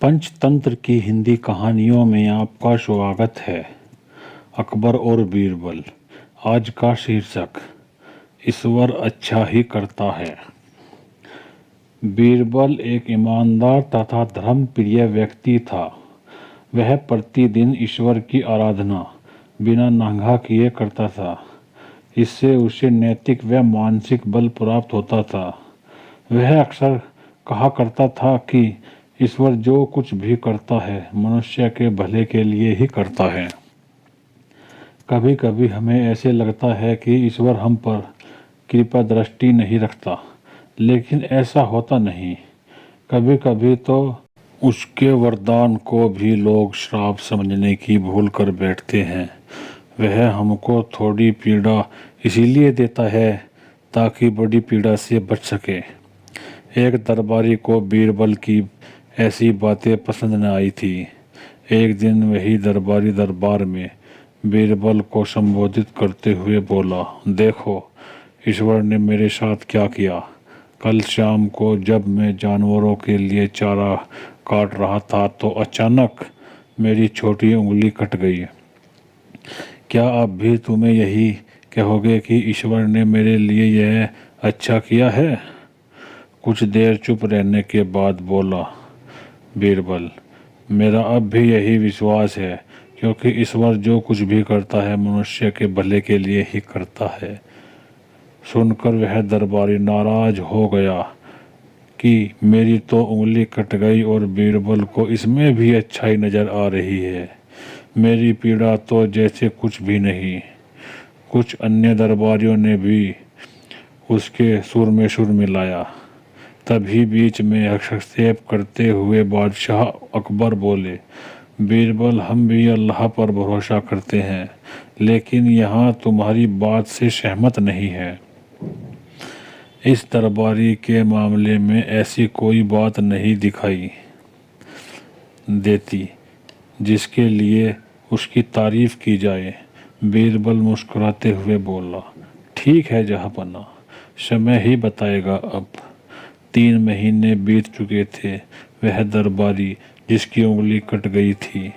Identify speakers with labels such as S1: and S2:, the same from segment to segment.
S1: पंचतंत्र की हिंदी कहानियों में आपका स्वागत है। अकबर और बीरबल। आज का शीर्षक ईश्वर अच्छा ही करता है। बीरबल एक ईमानदार तथा धर्मप्रिय व्यक्ति था। वह प्रतिदिन ईश्वर की आराधना बिना नांगा किए करता था। इससे उसे नैतिक व मानसिक बल प्राप्त होता था। वह अक्सर कहा करता था कि ईश्वर जो कुछ भी करता है मनुष्य के भले के लिए ही करता है। कभी कभी हमें ऐसे लगता है कि ईश्वर हम पर कृपा दृष्टि नहीं रखता, लेकिन ऐसा होता नहीं। कभी कभी तो उसके वरदान को भी लोग श्राप समझने की भूल कर बैठते हैं। वह हमको थोड़ी पीड़ा इसीलिए देता है ताकि बड़ी पीड़ा से बच सके। एक दरबारी को बीरबल की ऐसी बातें पसंद न आई थी। एक दिन वही दरबारी दरबार में बीरबल को संबोधित करते हुए बोला, देखो ईश्वर ने मेरे साथ क्या किया। कल शाम को जब मैं जानवरों के लिए चारा काट रहा था तो अचानक मेरी छोटी उंगली कट गई। क्या अब भी तुम्हें यही कहोगे कि ईश्वर ने मेरे लिए यह अच्छा किया है? कुछ देर चुप रहने के बाद बोला बीरबल, मेरा अब भी यही विश्वास है, क्योंकि ईश्वर जो कुछ भी करता है मनुष्य के भले के लिए ही करता है। सुनकर वह दरबारी नाराज हो गया कि मेरी तो उंगली कट गई और बीरबल को इसमें भी अच्छाई नजर आ रही है। मेरी पीड़ा तो जैसे कुछ भी नहीं। कुछ अन्य दरबारियों ने भी उसके सुर में सुर मिलाया। तभी बीच में हस्तक्षेप करते हुए बादशाह अकबर बोले, बीरबल, हम भी अल्लाह पर भरोसा करते हैं, लेकिन यहाँ तुम्हारी बात से सहमत नहीं है। इस दरबारी के मामले में ऐसी कोई बात नहीं दिखाई देती जिसके लिए उसकी तारीफ की जाए। बीरबल मुस्कुराते हुए बोला, ठीक है जहाँपनाह, समय ही बताएगा। अब 3 महीने बीत चुके थे। वह दरबारी जिसकी उंगली कट गई थी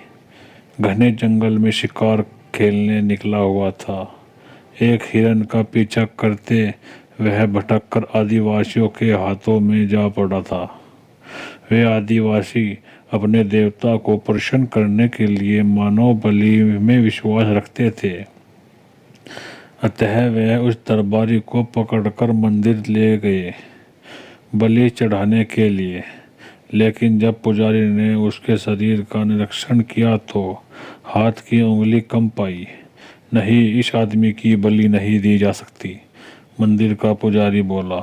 S1: घने जंगल में शिकार खेलने निकला हुआ था। एक हिरन का पीछा करते वह भटककर आदिवासियों के हाथों में जा पड़ा था। वे आदिवासी अपने देवता को प्रसन्न करने के लिए मानव बलि में विश्वास रखते थे। अतः वह उस दरबारी को पकड़कर मंदिर ले गए बलि चढ़ाने के लिए। लेकिन जब पुजारी ने उसके शरीर का निरीक्षण किया तो हाथ की उंगली कम पाई। नहीं, इस आदमी की बलि नहीं दी जा सकती। मंदिर का पुजारी बोला,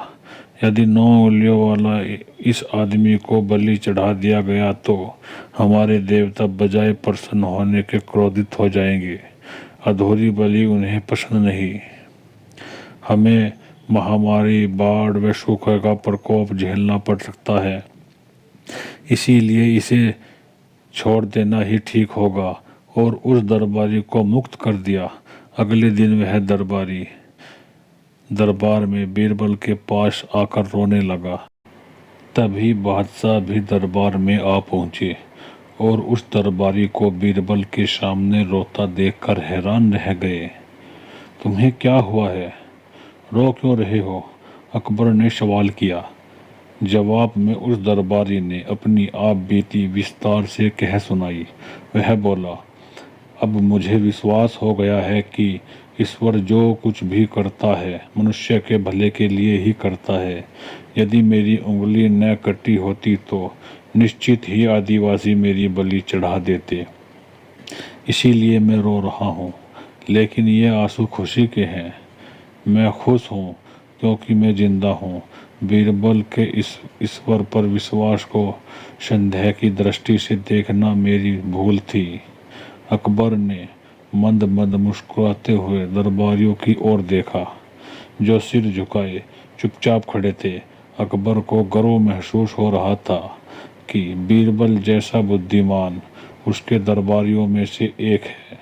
S1: यदि 9 उंगलियों वाला इस आदमी को बलि चढ़ा दिया गया तो हमारे देवता बजाय प्रसन्न होने के क्रोधित हो जाएंगे। अधूरी बलि उन्हें पसंद नहीं। हमें महामारी, बाढ़ व सूखे का प्रकोप झेलना पड़ सकता है, इसीलिए इसे छोड़ देना ही ठीक होगा। और उस दरबारी को मुक्त कर दिया। अगले दिन वह दरबारी दरबार में बीरबल के पास आकर रोने लगा। तभी बादशाह भी दरबार में आ पहुंचे और उस दरबारी को बीरबल के सामने रोता देखकर हैरान रह गए। तुम्हें क्या हुआ है? रो क्यों रहे हो? अकबर ने सवाल किया। जवाब में उस दरबारी ने अपनी आप बीती विस्तार से कह सुनाई। वह बोला, अब मुझे विश्वास हो गया है कि ईश्वर जो कुछ भी करता है मनुष्य के भले के लिए ही करता है। यदि मेरी उंगली न कटी होती तो निश्चित ही आदिवासी मेरी बलि चढ़ा देते। इसीलिए मैं रो रहा हूँ, लेकिन ये आंसू खुशी के हैं। मैं खुश हूँ क्योंकि मैं जिंदा हूँ। बीरबल के इस ईश्वर पर विश्वास को संदेह की दृष्टि से देखना मेरी भूल थी। अकबर ने मंद मंद मुस्कुराते हुए दरबारियों की ओर देखा, जो सिर झुकाए चुपचाप खड़े थे। अकबर को गर्व महसूस हो रहा था कि बीरबल जैसा बुद्धिमान उसके दरबारियों में से एक है।